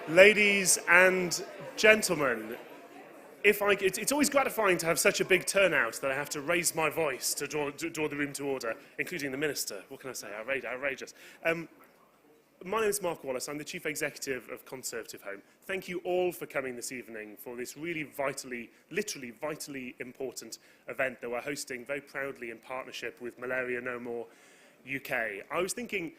Ladies and gentlemen, it's always gratifying to have such a big turnout that I have to raise my voice to draw the room to order, including the Minister. What can I say? Outrageous. My name is Mark Wallace. I'm the Chief Executive of Conservative Home. Thank you all for coming this evening for this really literally vitally important event that we're hosting very proudly in partnership with Malaria No More UK. I was thinking,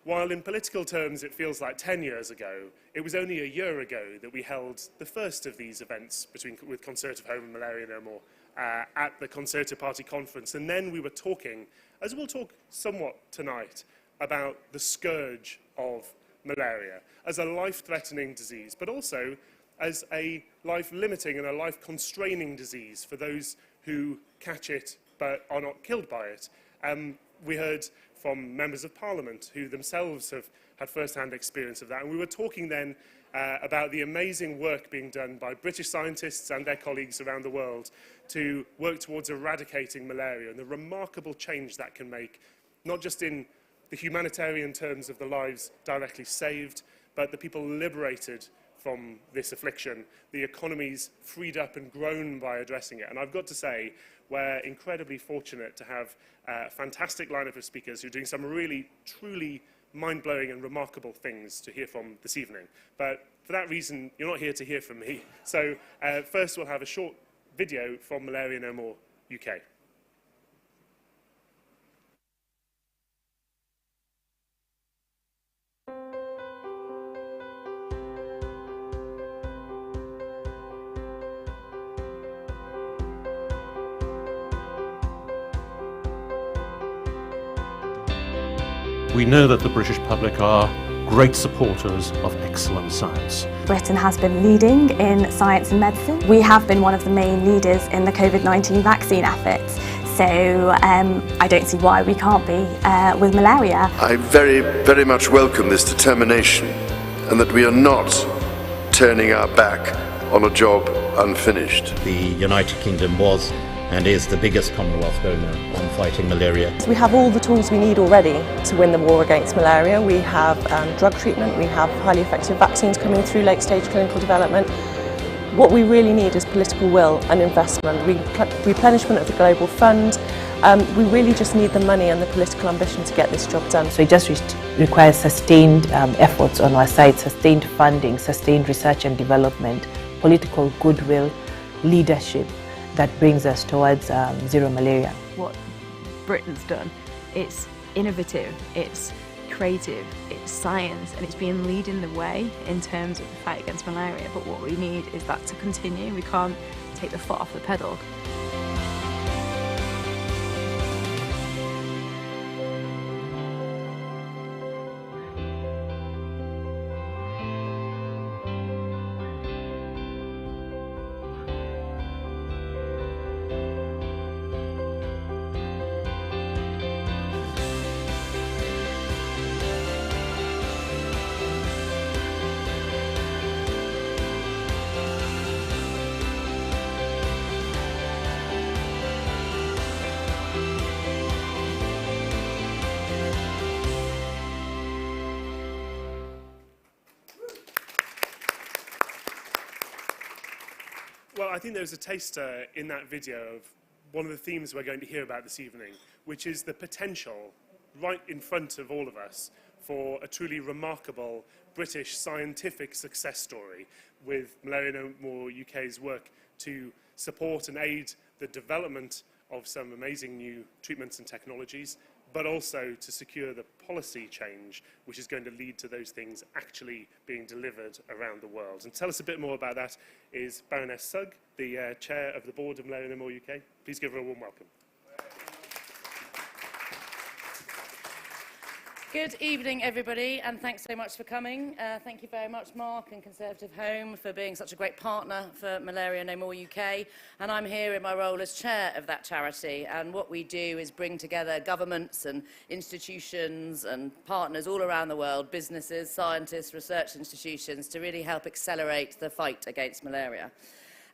while in political terms it feels like 10 years ago, it was only a year ago that we held the first of these events with Conservative Home and Malaria No More at the Conservative Party conference. And then we were talking, as we'll talk somewhat tonight, about the scourge of malaria as a life-threatening disease, but also as a life-limiting and a life-constraining disease for those who catch it but are not killed by it. We heard from members of Parliament who themselves have had first-hand experience of that, and we were talking then about the amazing work being done by British scientists and their colleagues around the world to work towards eradicating malaria and the remarkable change that can make, not just in the humanitarian terms of the lives directly saved, but the people liberated from this affliction, the economies freed up and grown by addressing it. And I've got to say, we're incredibly fortunate to have a fantastic lineup of speakers who are doing some really, truly mind-blowing and remarkable things to hear from this evening. But for that reason, you're not here to hear from me. So first we'll have a short video from Malaria No More UK. We know that the British public are great supporters of excellent science. Britain has been leading in science and medicine. We have been one of the main leaders in the COVID-19 vaccine efforts. So I don't see why we can't be with malaria. I very much welcome this determination and that we are not turning our back on a job unfinished. The United Kingdom was and is the biggest Commonwealth donor on fighting malaria. We have all the tools we need already to win the war against malaria. We have drug treatment, we have highly effective vaccines coming through late-stage clinical development. What we really need is political will and investment, replenishment of the global fund. We really just need the money and the political ambition to get this job done. So it just requires sustained efforts on our side, sustained funding, sustained research and development, political goodwill, leadership that brings us towards zero malaria. What Britain's done, it's innovative, it's creative, it's science, and it's been leading the way in terms of the fight against malaria. But what we need is that to continue. We can't take the foot off the pedal. Well, I think there was a taster in that video of one of the themes we're going to hear about this evening, which is the potential, right in front of all of us, for a truly remarkable British scientific success story with Malaria No More UK's work to support and aid the development of some amazing new treatments and technologies, but also to secure the policy change which is going to lead to those things actually being delivered around the world. And to tell us a bit more about that is Baroness Sugg, the chair of the board of Malaria No More UK. Please give her a warm welcome. Good evening, everybody, and thanks so much for coming. Thank you very much, Mark and Conservative Home, for being such a great partner for Malaria No More UK. And I'm here in my role as chair of that charity. And what we do is bring together governments and institutions and partners all around the world, businesses, scientists, research institutions, to really help accelerate the fight against malaria.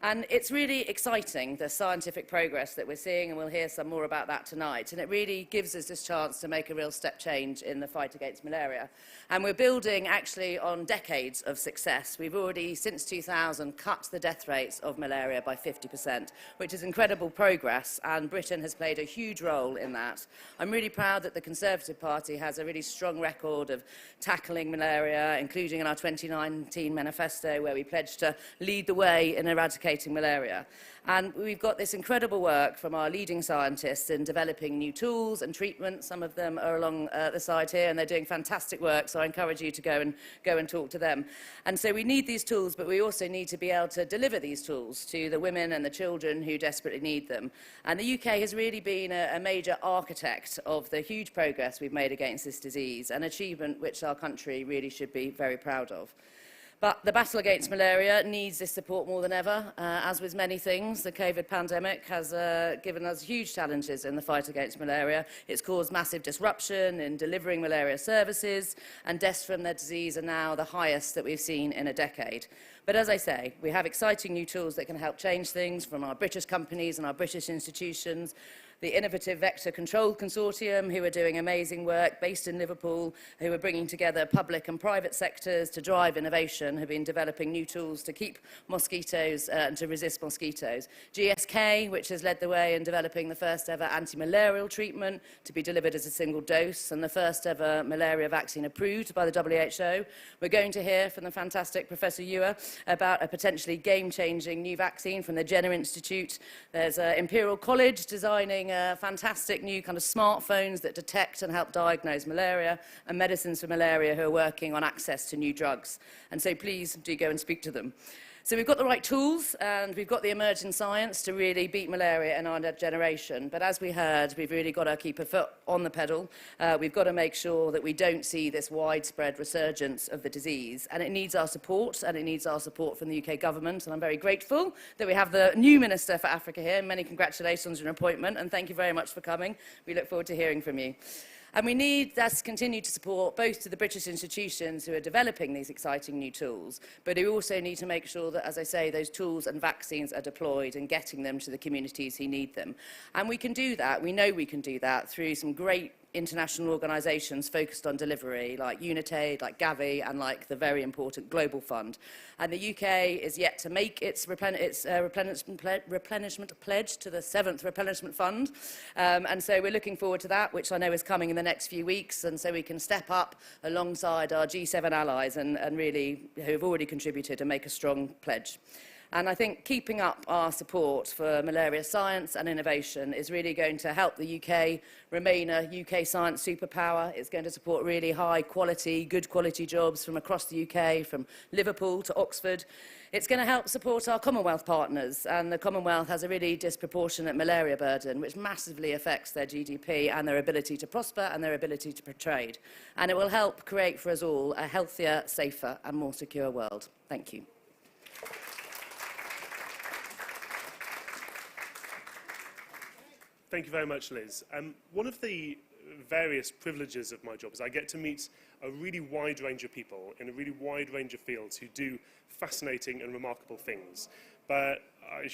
And it's really exciting, the scientific progress that we're seeing, and we'll hear some more about that tonight. And it really gives us this chance to make a real step change in the fight against malaria. And we're building actually on decades of success. We've already, since 2000, cut the death rates of malaria by 50%, which is incredible progress, and Britain has played a huge role in that. I'm really proud that the Conservative Party has a really strong record of tackling malaria, including in our 2019 manifesto, where we pledged to lead the way in eradicating malaria. And we've got this incredible work from our leading scientists in developing new tools and treatments. Some of them are along the side here, and they're doing fantastic work, so I encourage you to go and talk to them. And so we need these tools, but we also need to be able to deliver these tools to the women and the children who desperately need them. And the UK has really been a major architect of the huge progress we've made against this disease, an achievement which our country really should be very proud of. But the battle against malaria needs this support more than ever. As with many things, the COVID pandemic has given us huge challenges in the fight against malaria. It's caused massive disruption in delivering malaria services, and deaths from the disease are now the highest that we've seen in a decade. But as I say, we have exciting new tools that can help change things from our British companies and our British institutions. The Innovative Vector Control Consortium, who are doing amazing work based in Liverpool, who are bringing together public and private sectors to drive innovation, have been developing new tools to keep mosquitoes and to resist mosquitoes. GSK, which has led the way in developing the first ever anti-malarial treatment to be delivered as a single dose, and the first ever malaria vaccine approved by the WHO. We're going to hear from the fantastic Professor Ewer about a potentially game-changing new vaccine from the Jenner Institute. There's Imperial College designing fantastic new kind of smartphones that detect and help diagnose malaria, and Medicines for Malaria, who are working on access to new drugs. And so please do go and speak to them. So we've got the right tools, and we've got the emerging science to really beat malaria in our generation. But as we heard, we've really got to keep a foot on the pedal. We've got to make sure that we don't see this widespread resurgence of the disease. And it needs our support, and it needs our support from the UK government. And I'm very grateful that we have the new Minister for Africa here. Many congratulations on your appointment, and thank you very much for coming. We look forward to hearing from you. And we need to continue to support both to the British institutions who are developing these exciting new tools, but we also need to make sure that, as I say, those tools and vaccines are deployed and getting them to the communities who need them. And we can do that, we know we can do that through some great international organisations focused on delivery, like UNITAID, like Gavi, and like the very important Global Fund. And the UK is yet to make its replenishment pledge to the 7th Replenishment Fund. And so we're looking forward to that, which I know is coming in the next few weeks, and so we can step up alongside our G7 allies and really, who have already contributed, and make a strong pledge. And I think keeping up our support for malaria science and innovation is really going to help the UK remain a UK science superpower. It's going to support really high quality, good quality jobs from across the UK, from Liverpool to Oxford. It's going to help support our Commonwealth partners, and the Commonwealth has a really disproportionate malaria burden, which massively affects their GDP and their ability to prosper and their ability to trade. And it will help create for us all a healthier, safer and more secure world. Thank you. Thank you very much, Liz. One of the various privileges of my job is I get to meet a really wide range of people in a really wide range of fields who do fascinating and remarkable things. But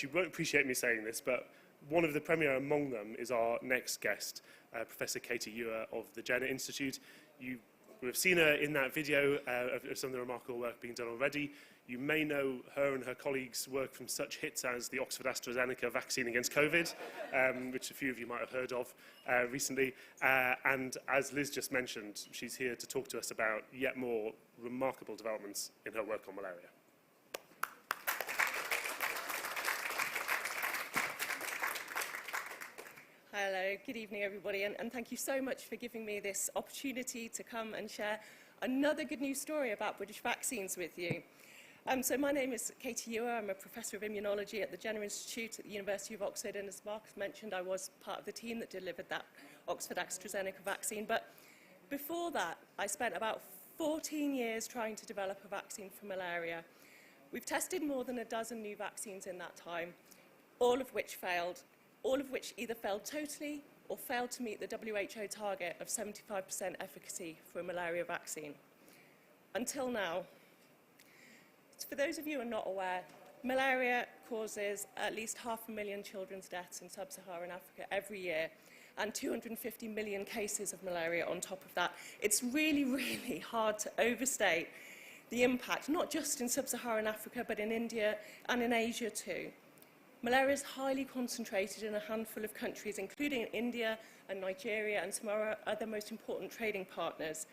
you won't appreciate me saying this, but one of the premier among them is our next guest, Professor Katie Ewer of the Jenner Institute. You will have seen her in that video of some of the remarkable work being done already. You may know her and her colleagues' work from such hits as the Oxford AstraZeneca vaccine against COVID, which a few of you might have heard of recently. And as Liz just mentioned, she's here to talk to us about yet more remarkable developments in her work on malaria. Hello, good evening everybody, and thank you so much for giving me this opportunity to come and share another good news story about British vaccines with you. So my name is Katie Ewer. I'm a Professor of Immunology at the Jenner Institute at the University of Oxford, and as Mark mentioned, I was part of the team that delivered that Oxford AstraZeneca vaccine. But before that, I spent about 14 years trying to develop a vaccine for malaria. We've tested more than a dozen new vaccines in that time, all of which failed, all of which either failed totally or failed to meet the WHO target of 75% efficacy for a malaria vaccine. Until now. For those of you who are not aware, malaria causes at least 500,000 children's deaths in sub-Saharan Africa every year, and 250 million cases of malaria on top of that. It's really, really hard to overstate the impact, not just in sub-Saharan Africa, but in India and in Asia too. Malaria is highly concentrated in a handful of countries, including India and Nigeria and some of our other most important trading partners.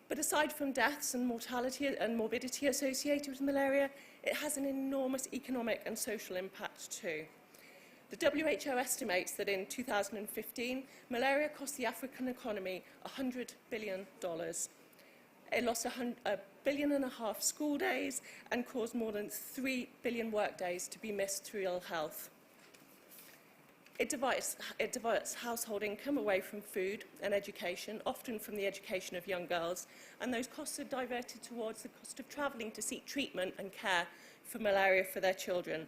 But aside from deaths and mortality and morbidity associated with malaria, it has an enormous economic and social impact too. The WHO estimates that in 2015, malaria cost the African economy $100 billion. It lost 1.5 billion school days and caused more than 3 billion work days to be missed through ill health. It diverts household income away from food and education, often from the education of young girls, and those costs are diverted towards the cost of travelling to seek treatment and care for malaria for their children.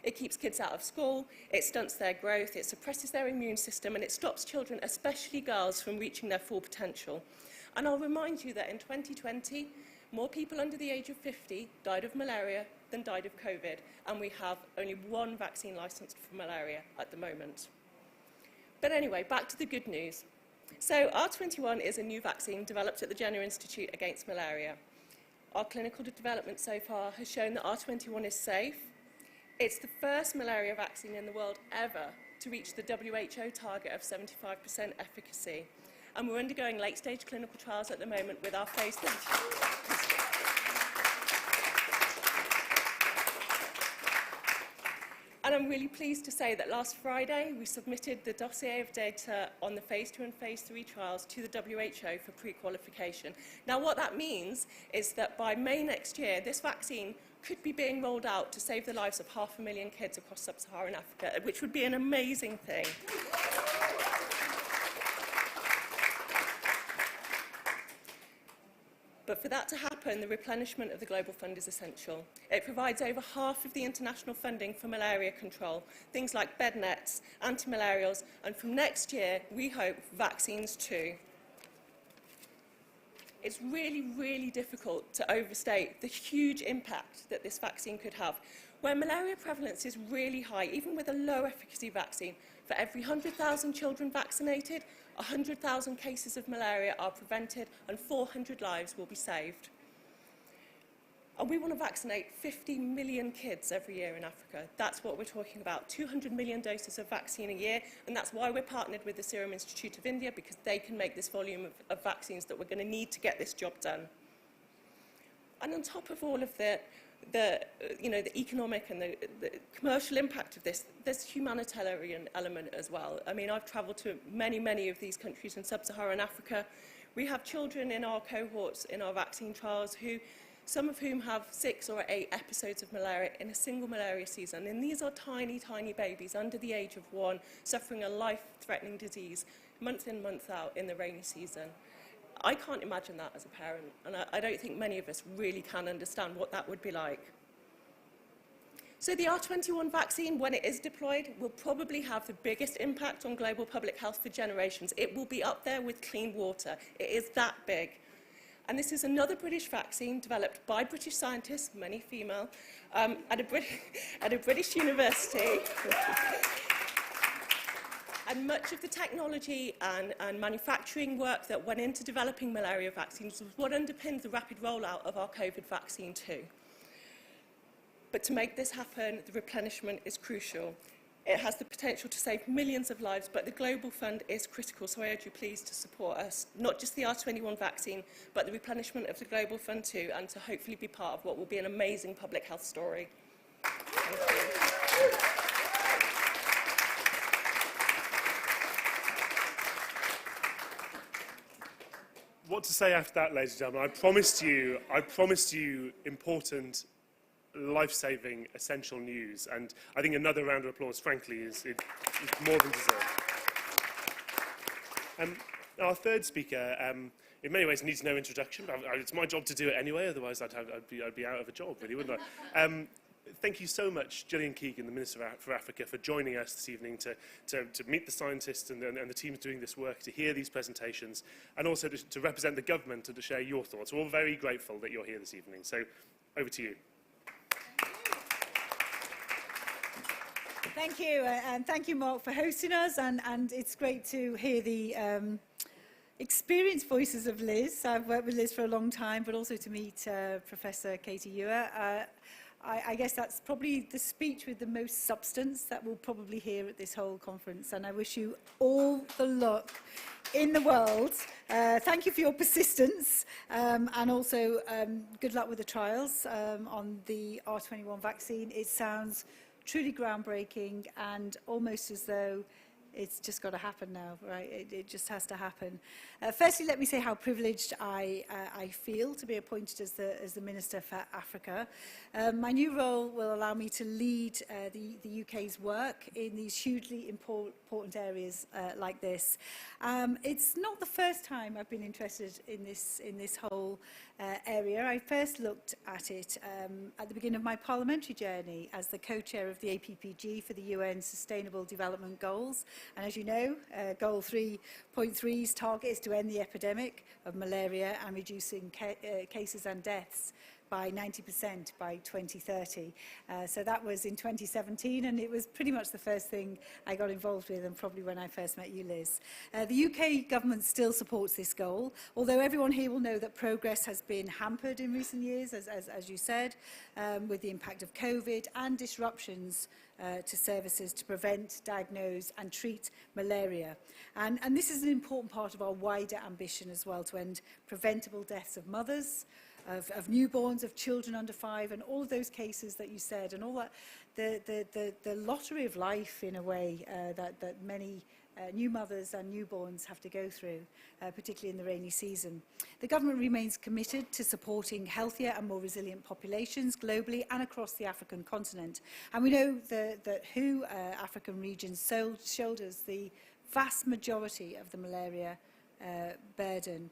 It keeps kids out of school, it stunts their growth, it suppresses their immune system, and it stops children, especially girls, from reaching their full potential. And I'll remind you that in 2020, more people under the age of 50 died of malaria than died of COVID, and we have only one vaccine licensed for malaria at the moment. But anyway, back to the good news. So R21 is a new vaccine developed at the Jenner Institute against malaria. Our clinical development so far has shown that R21 is safe. It's the first malaria vaccine in the world ever to reach the WHO target of 75% efficacy. And we're undergoing late-stage clinical trials at the moment with our phase 3. And I'm really pleased to say that last Friday we submitted the dossier of data on the phase 2 and phase 3 trials to the WHO for pre-qualification. Now what that means is that by May next year, this vaccine could be being rolled out to save the lives of 500,000 kids across sub-Saharan Africa, which would be an amazing thing. But for that to happen, the replenishment of the Global Fund is essential. It provides over half of the international funding for malaria control, things like bed nets, anti-malarials, and from next year, we hope, vaccines too. It's really, really difficult to overstate the huge impact that this vaccine could have. Where malaria prevalence is really high, even with a low efficacy vaccine, for every 100,000 children vaccinated, 100,000 cases of malaria are prevented and 400 lives will be saved. And we want to vaccinate 50 million kids every year in Africa. That's what we're talking about, 200 million doses of vaccine a year, and that's why we're partnered with the Serum Institute of India, because they can make this volume of vaccines that we're going to need to get this job done. And on top of all of the economic and the commercial impact of this, there's a humanitarian element as well. I mean, I've travelled to many, many of these countries in sub-Saharan Africa. We have children in our cohorts, in our vaccine trials, some of whom have 6 or 8 episodes of malaria in a single malaria season. And these are tiny, tiny babies under the age of 1, suffering a life-threatening disease month in, month out in the rainy season. I can't imagine that as a parent, and I don't think many of us really can understand what that would be like. So the R21 vaccine, when it is deployed, will probably have the biggest impact on global public health for generations. It will be up there with clean water. It is that big. And this is another British vaccine developed by British scientists, many female, at a British university. And much of the technology and manufacturing work that went into developing malaria vaccines was what underpinned the rapid rollout of our COVID vaccine too. But to make this happen, the replenishment is crucial. It has the potential to save millions of lives, but the Global Fund is critical, so I urge you please to support us, not just the R21 vaccine, but the replenishment of the Global Fund too, and to hopefully be part of what will be an amazing public health story. Thank you. What to say after that, ladies and gentlemen? I promised you important, life-saving, essential news, and I think another round of applause, frankly, is more than deserved. Our third speaker, in many ways, needs no introduction, but it's my job to do it anyway. Otherwise, I'd be out of a job, really, wouldn't I? Thank you so much, Gillian Keegan, the Minister for Africa, for joining us this evening to meet the scientists and the teams doing this work, to hear these presentations, and also to represent the government and to share your thoughts. We're all very grateful that you're here this evening. So, over to you. Thank you, and thank you, Mark, for hosting us. And it's great to hear the experienced voices of Liz. I've worked with Liz for a long time, but also to meet Professor Katie Ewer. I guess that's probably the speech with the most substance that we'll probably hear at this whole conference. And I wish you all the luck in the world. Thank you for your persistence, and also good luck with the trials on the R21 vaccine. It sounds truly groundbreaking and almost as though it's just got to happen now, right? It just has to happen. Firstly, let me say how privileged I feel to be appointed as the Minister for Africa. My new role will allow me to lead the UK's work in these hugely important areas like this. It's not the first time I've been interested in this whole area. I first looked at it at the beginning of my parliamentary journey as the co-chair of the APPG for the UN Sustainable Development Goals. And as you know, Goal 3.3's target is to end the epidemic of malaria and reducing cases and deaths by 90% by 2030. So that was in 2017, and it was pretty much the first thing I got involved with, and probably when I first met you, Liz. The UK government still supports this goal, although everyone here will know that progress has been hampered in recent years, as you said, with the impact of COVID and disruptions to services to prevent, diagnose and treat malaria. And this is an important part of our wider ambition as well, to end preventable deaths of mothers, of newborns, of children under 5, and all of those cases that you said, and all that, the lottery of life in a way that many new mothers and newborns have to go through, particularly in the rainy season. The government remains committed to supporting healthier and more resilient populations globally and across the African continent. And we know that WHO African regions shoulders the vast majority of the malaria burden,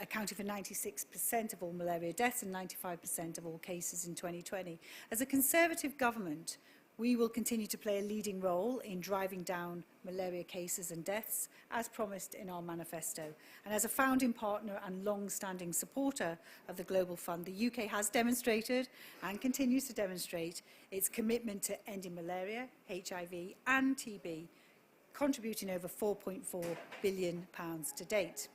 accounting for 96% of all malaria deaths and 95% of all cases in 2020. As a Conservative government, we will continue to play a leading role in driving down malaria cases and deaths, as promised in our manifesto. And as a founding partner and long-standing supporter of the Global Fund, the UK has demonstrated and continues to demonstrate its commitment to ending malaria, HIV and TB, contributing over £4.4 billion to date.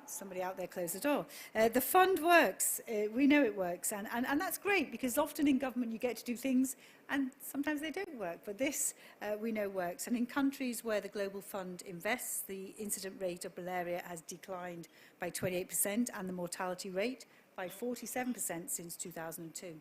Somebody out there closed the door. The fund works. We know it works. And that's great, because often in government you get to do things and sometimes they don't work. But this, we know, works. And in countries where the Global Fund invests, the incident rate of malaria has declined by 28% and the mortality rate by 47% since 2002.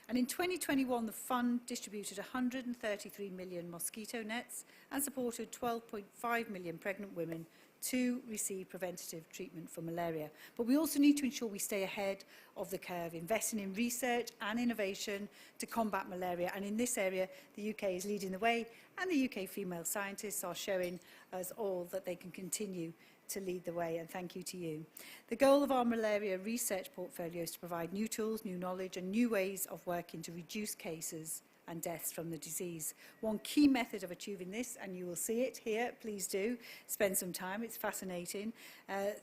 And in 2021, the fund distributed 133 million mosquito nets and supported 12.5 million pregnant women to receive preventative treatment for malaria. But we also need to ensure we stay ahead of the curve, investing in research and innovation to combat malaria. And in this area, the UK is leading the way, and the UK female scientists are showing us all that they can continue to lead the way, and thank you to you. The goal of our malaria research portfolio is to provide new tools, new knowledge and new ways of working to reduce cases and deaths from the disease. One key method of achieving this, and you will see it here, please do spend some time, it's fascinating,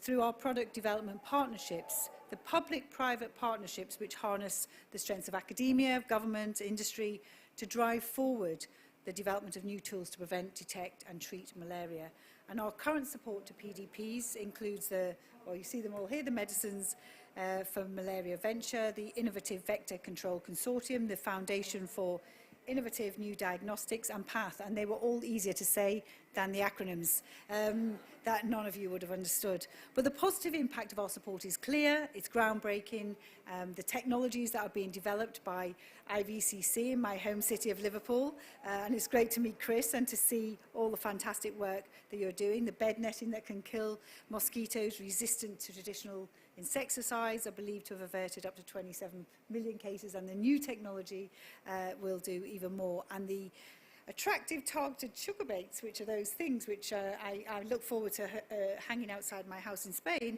through our product development partnerships, the public-private partnerships which harness the strengths of academia, government, industry to drive forward the development of new tools to prevent, detect and treat malaria. And our current support to PDPs includes you see them all here, the Medicines for Malaria Venture, the Innovative Vector Control Consortium, the Foundation for Innovative New Diagnostics and PATH, and they were all easier to say than the acronyms that none of you would have understood. But the positive impact of our support is clear, it's groundbreaking. The technologies that are being developed by IVCC in my home city of Liverpool, and it's great to meet Chris and to see all the fantastic work that you're doing, the bed netting that can kill mosquitoes resistant to traditional insecticides are believed to have averted up to 27 million cases, and the new technology will do even more. And the attractive targeted sugar baits, which are those things which I look forward to hanging outside my house in Spain,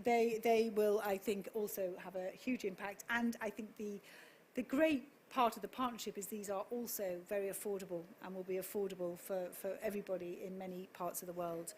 they will, I think, also have a huge impact. And I think the great part of the partnership is these are also very affordable and will be affordable for everybody in many parts of the world.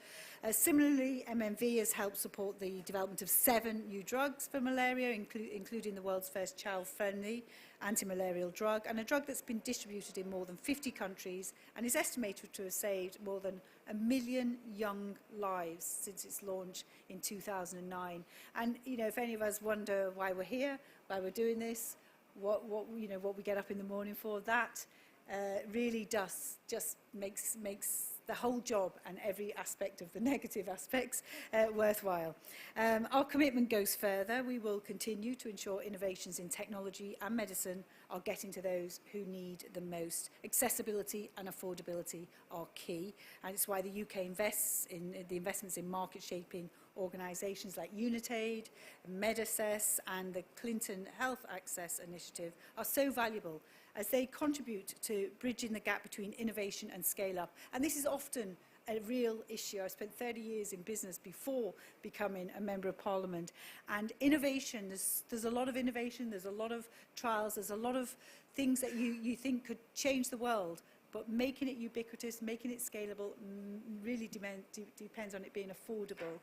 Similarly, MMV has helped support the development of 7 new drugs for malaria, including the world's first child-friendly anti-malarial drug, and a drug that's been distributed in more than 50 countries and is estimated to have saved more than 1 million young lives since its launch in 2009. And, you know, if any of us wonder why we're here, why we're doing this, what we get up in the morning for, that really does just makes the whole job and every aspect of the negative aspects worthwhile. Our commitment goes further. We will continue to ensure innovations in technology and medicine are getting to those who need the most. Accessibility and affordability are key, and it's why the UK invests in the investments in market-shaping organisations like Unitaid, Medassess and the Clinton Health Access Initiative are so valuable as they contribute to bridging the gap between innovation and scale-up. And this is often a real issue. I spent 30 years in business before becoming a Member of Parliament. And innovation, there's a lot of innovation, there's a lot of trials, there's a lot of things that you think could change the world. But making it ubiquitous, making it scalable, really depends on it being affordable,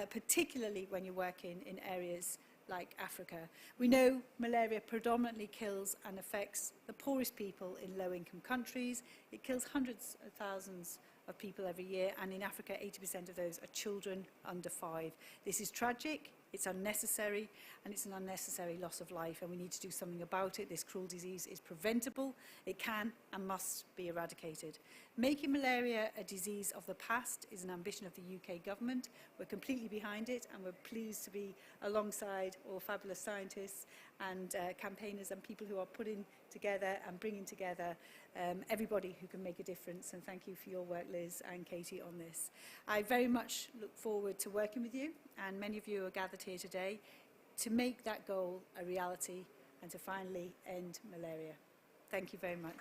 particularly when you're working in areas like Africa. We know malaria predominantly kills and affects the poorest people in low-income countries. It kills hundreds of thousands of people every year, and in Africa, 80% of those are children under 5. This is tragic, it's unnecessary, and it's an unnecessary loss of life, and we need to do something about it. This cruel disease is preventable. It can and must be eradicated. Making malaria a disease of the past is an ambition of the UK government. We're completely behind it, and we're pleased to be alongside all fabulous scientists and campaigners and people who are putting together and bringing together everybody who can make a difference. And thank you for your work, Liz and Katie, on this. I very much look forward to working with you, and many of you are gathered here today, to make that goal a reality and to finally end malaria. Thank you very much.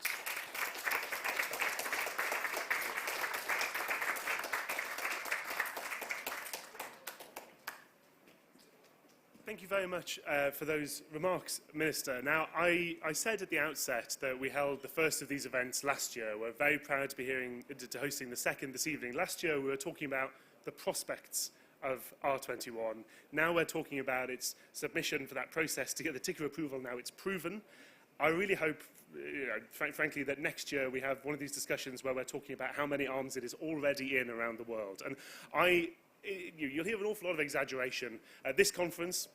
Thank you very much for those remarks, Minister. Now, I said at the outset that we held the first of these events last year. We're very proud to be hosting the second this evening. Last year, we were talking about the prospects of R21. Now we're talking about its submission for that process to get the ticker approval. Now it's proven. I really hope, frankly, that next year we have one of these discussions where we're talking about how many arms it is already in around the world. And you'll hear an awful lot of exaggeration at this conference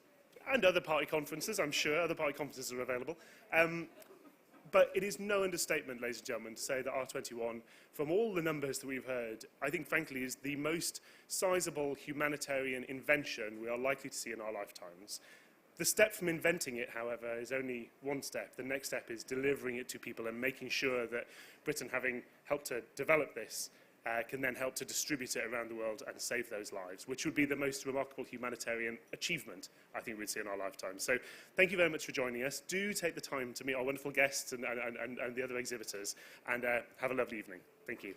and other party conferences. I'm sure other party conferences are available. But it is no understatement, ladies and gentlemen, to say that R21, from all the numbers that we've heard, I think, frankly, is the most sizable humanitarian invention we are likely to see in our lifetimes. The step from inventing it, however, is only one step. The next step is delivering it to people and making sure that Britain, having helped to develop this, can then help to distribute it around the world and save those lives, which would be the most remarkable humanitarian achievement I think we'd see in our lifetime. So thank you very much for joining us. Do take the time to meet our wonderful guests and the other exhibitors, and have a lovely evening. Thank you.